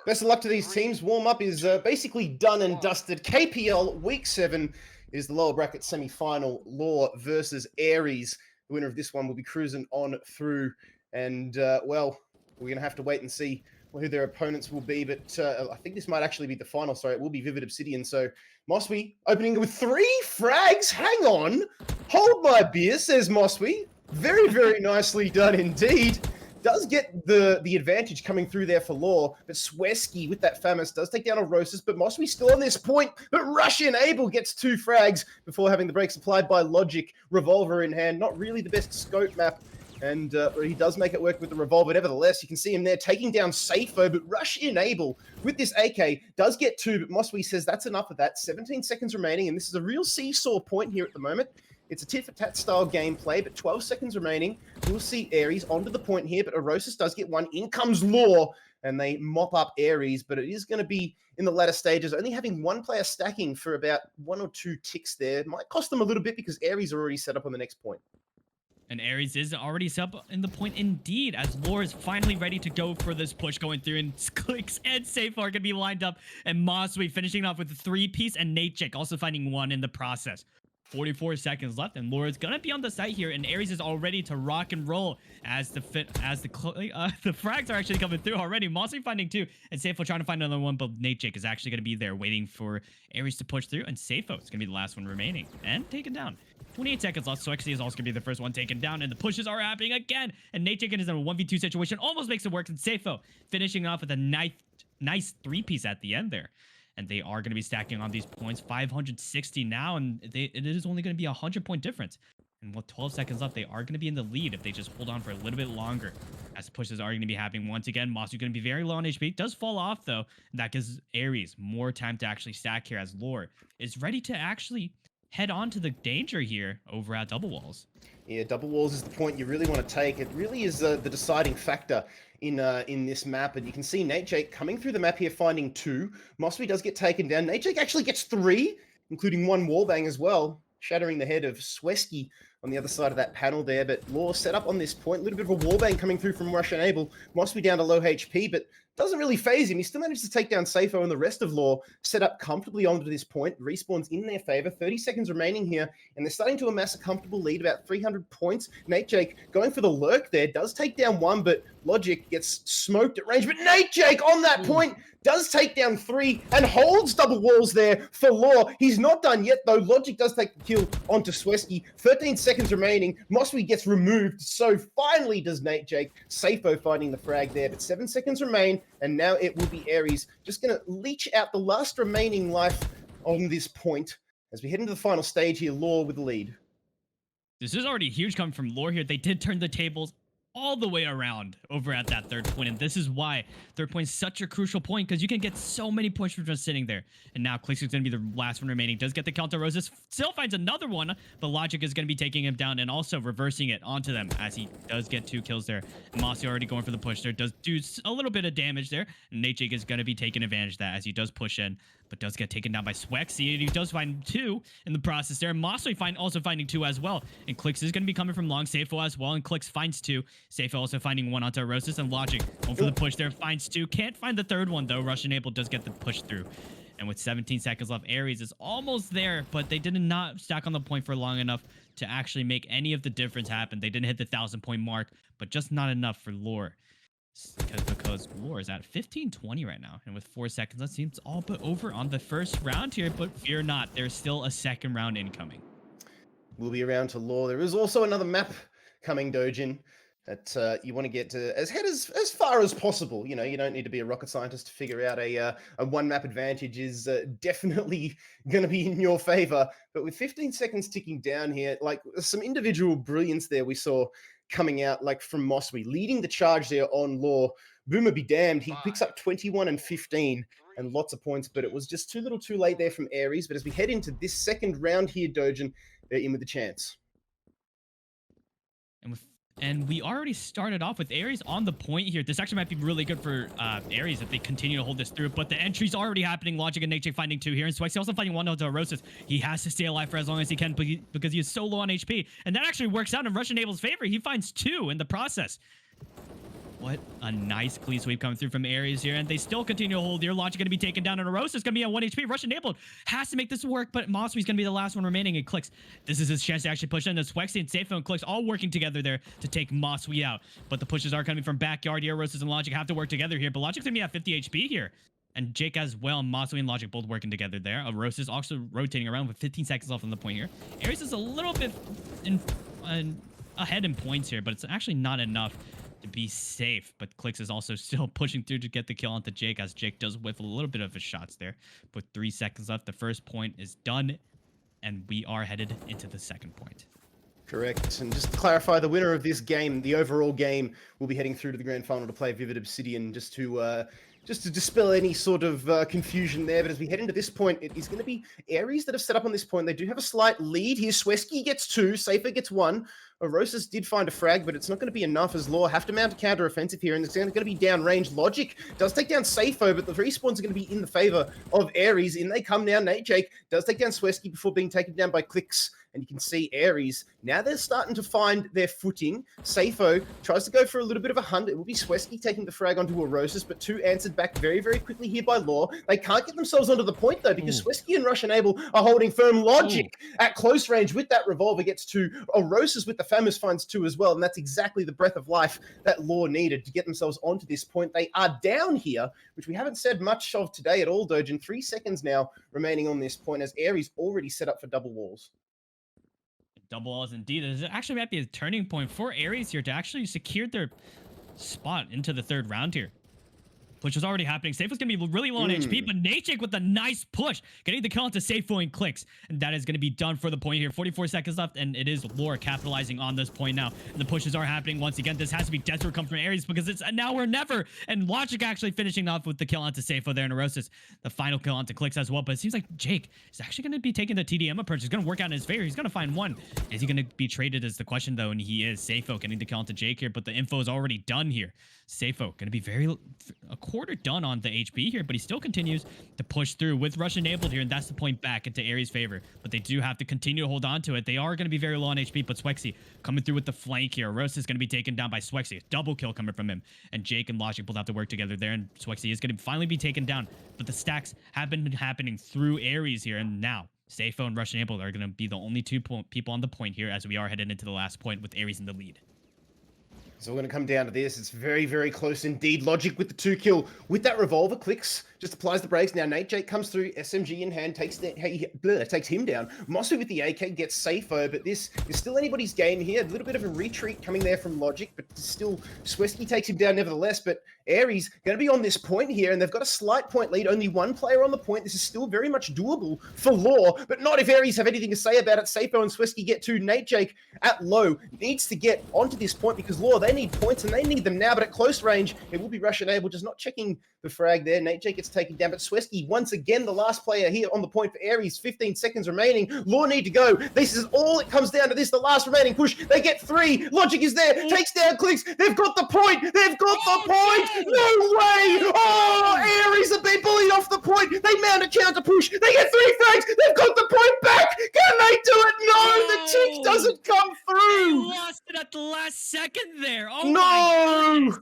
Best of luck to these teams. Warm-up is basically done and dusted. KPL Week 7 is the lower bracket semi-final. Law versus Aries. The winner of this one will be cruising on through. And, well, we're going to have to wait and see who their opponents will be. But I think this might actually be the final. Sorry, it will be Vivid Obsidian. So Mosby opening with 3 frags. Hang on. Hold my beer, says Mosby. Very, very nicely done indeed. Does get the advantage coming through there for Law, but Sweski with that Famus does take down Orosis, but Mosby still on this point, but Russian Abel gets 2 frags before having the brakes applied by Logic, Revolver in hand. Not really the best scope map, and he does make it work with the Revolver. Nevertheless, you can see him there taking down Safo, but Russian Abel with this AK does get 2, but Mosby says that's enough of that. 17 seconds remaining, and this is a real seesaw point here at the moment. It's a tit-for-tat style gameplay, but 12 seconds remaining. We'll see Aries onto the point here, but Orosis does get 1. In comes Law, and they mop up Aries, but it is going to be in the latter stages. Only having 1 player stacking for about 1 or 2 ticks there might cost them a little bit because Aries are already set up on the next point. And Aries is already set up in the point indeed, as Lore is finally ready to go for this push going through, and Clicks and Safe are going to be lined up, and Mosby finishing off with a 3-piece, and Natechick also finding 1 in the process. 44 seconds left, and Laura's gonna be on the site here, and Aries is all ready to rock and roll as the frags are actually coming through already. Mossy finding 2, and Safo trying to find another one, but Nate Jake is actually gonna be there waiting for Aries to push through, and Safo is gonna be the last one remaining and taken down. 28 seconds left. Swexy is also gonna be the first one taken down, and the pushes are happening again. And Nate Jake is in a 1v2 situation, almost makes it work, and Safo finishing off with a nice 3-piece at the end there. And they are going to be stacking on these points. 560 now, and it is only going to be a 100-point difference. And with 12 seconds left, they are going to be in the lead if they just hold on for a little bit longer. As the pushes are going to be happening once again. Mossy going to be very low on HP. Does fall off, though. And that gives Aries more time to actually stack here, as Lore is ready to actually head on to the danger here over at Double Walls. Yeah, Double Walls is the point you really want to take. It really is the deciding factor in this map, and you can see Nate Jake coming through the map here, finding 2. Mosby does get taken down. Nate Jake actually gets 3, including 1 wallbang as well, shattering the head of Sweski on the other side of that panel there. But Law set up on this point. A little bit of a wallbang coming through from Russian Abel. Mosby down to low HP, but doesn't really phase him. He still manages to take down Safo, and the rest of Law set up comfortably onto this point. Respawns in their favor. 30 seconds remaining here, and they're starting to amass a comfortable lead, about 300 points. Nate Jake going for the lurk there, does take down 1, but Logic gets smoked at range. But Nate Jake on that point does take down 3 and holds Double Walls there for Law. He's not done yet, though. Logic does take the kill onto Sweski. 13 seconds remaining. Mosby gets removed. So finally does Nate Jake. Safo finding the frag there, but 7 seconds remain, and now it will be Aries just going to leech out the last remaining life on this point as we head into the final stage here. Law with the lead. This is already huge coming from Lore here. They did turn the tables all the way around over at that 3rd point, and this is why 3rd point is such a crucial point, because you can get so many points from just sitting there. And now Clicks is going to be the last one remaining. Does get the counter. Roses still finds another one, but Logic is going to be taking him down and also reversing it onto them, as he does get 2 kills there. And Mossy already going for the push there, does do a little bit of damage there, and Nate Jake is going to be taking advantage of that as he does push in, but does get taken down by Swexy, and he does find 2 in the process there. Mossy also finding 2 as well, and Clicks is going to be coming from long. Safo as well, and Clicks finds 2. Safo also finding 1 onto Roses, and Logic going for the push there, finds 2. Can't find the 3rd one, though. Russian Able does get the push through. And with 17 seconds left, Aries is almost there, but they did not stack on the point for long enough to actually make any of the difference happen. They didn't hit the 1,000-point mark, but just not enough for Lore. Because Lore is at 15-20 right now, and with 4 seconds, that seems all but over on the first round here, but fear not, there's still a 2nd round incoming. We'll be around to Law. There is also another map coming, Dojin, that you want to get to as far as possible. You know, you don't need to be a rocket scientist to figure out a 1-map advantage is definitely going to be in your favor. But with 15 seconds ticking down here, like some individual brilliance there we saw coming out, like from Mosby, leading the charge there on Law. Boomer be damned, he picks up 21 and 15 and lots of points, but it was just too little too late there from Aries. But as we head into this 2nd round here, Dojin, they're in with the chance. And we already started off with Aries on the point here. This actually might be really good for Aries if they continue to hold this through. But the entry's already happening. Logic and Nate finding 2 here. And Swexy also finding 1 onto Roses. He has to stay alive for as long as he can because he is so low on HP. And that actually works out in Russian Abel's favor. He finds 2 in the process. What a nice clean sweep coming through from Aries here, and they still continue to hold here. Logic going to be taken down, and Arosa is going to be at 1 HP. Rush enabled. Has to make this work, but Moswee's going to be the last one remaining, and Clicks. This is his chance to actually push in. There's Swexy and Safo and Clicks all working together there to take Moswee out. But the pushes are coming from backyard here. Arosa and Logic have to work together here, but Logic's going to be at 50 HP here. And Jake as well, Moswee and Logic both working together there. Arosa is also rotating around with 15 seconds left on the point here. Aries is a little bit ahead in points here, but it's actually not enough to be safe. But Clicks is also still pushing through to get the kill onto Jake, as Jake does whiff a little bit of his shots there. With 3 seconds left, the first point is done, and we are headed into the second point. Correct. And just to clarify, the winner of this game, the overall game, will be heading through to the grand final to play Vivid Obsidian, just to dispel any sort of confusion there. But as we head into this point, it is going to be Aries that have set up on this point. They do have a slight lead here. Swesky gets 2, Safer gets 1. Orosas did find a frag, but it's not going to be enough, as Law have to mount a counter-offensive here, and it's going to be downrange. Logic does take down Safo, but the respawns are going to be in the favor of Aries. In they come now. Nate Jake does take down Swesky before being taken down by Clicks, and you can see Aries. Now they're starting to find their footing. Safo tries to go for a little bit of a hunt. It will be Swesky taking the frag onto Orosas, but 2 answered back very, very quickly here by Law. They can't get themselves onto the point, though, because Swesky and Rush Enable are holding firm. Logic at close range with that revolver gets 2. Orosas with the famous finds 2 as well, and that's exactly the breath of life that Law needed to get themselves onto this point. They are down here, which we haven't said much of today at all, Doge, and 3 seconds now remaining on this point, as Aries already set up for double walls. Double walls indeed. It actually might be a turning point for Aries here to actually secure their spot into the third round here. Push was already happening. Safe was going to be really low on HP, but Nate with a nice push, getting the kill onto Safo and Clicks. And that is going to be done for the point here. 44 seconds left, and it is Lore capitalizing on this point now. And the pushes are happening once again. This has to be desperate come from Aries, because it's a now or never. And Logic actually finishing off with the kill onto Safo there, and Neurosis, the final kill onto Clicks as well. But it seems like Jake is actually going to be taking the TDM approach. It's going to work out in his favor. He's going to find one. Is he going to be traded is the question, though, and he is. Safo getting the kill onto Jake here, but the info is already done here. Safo going to be a quarter done on the HP here, but he still continues to push through with Rush enabled here, and that's the point back into Aries' favor. But they do have to continue to hold on to it. They are going to be very low on HP, but Swexy coming through with the flank here. Rosa is going to be taken down by Swexy. Double kill coming from him, and Jake and Logic both have to work together there, and Swexy is going to finally be taken down. But the stacks have been happening through Aries here, and now Safo and Rush enabled are going to be the only 2 people on the point here, as we are headed into the last point with Aries in the lead. So we're going to come down to this. It's very, very close indeed. Logic with the 2 kill. With that revolver, Clicks just applies the brakes. Now Nate Jake comes through, SMG in hand, takes him down. Mossy with the AK gets Safo, but this is still anybody's game here. A little bit of a retreat coming there from Logic, but still Swesky takes him down nevertheless. But Aries going to be on this point here, and they've got a slight point lead. Only 1 player on the point. This is still very much doable for Law, but not if Aries have anything to say about it. Safo and Swesky get 2. Nate Jake at low needs to get onto this point, because Law, they need points and they need them now, but at close range, it will be Rush enabled, just not checking the frag there. Nate Jake gets taken down, but Swesky, once again, the last player here on the point for Aries. 15 seconds remaining. Law need to go. This is all it comes down to this, the last remaining push. They get 3. Logic is there, takes down Clicks. They've got the point. They've got the point. No way. Oh, Aries have been bullied off the point. They mount a counter push. They get 3 frags. They've got the point back. Can they do it? No, the tick doesn't come through. They lost it at the last second there. Oh no. my goodness.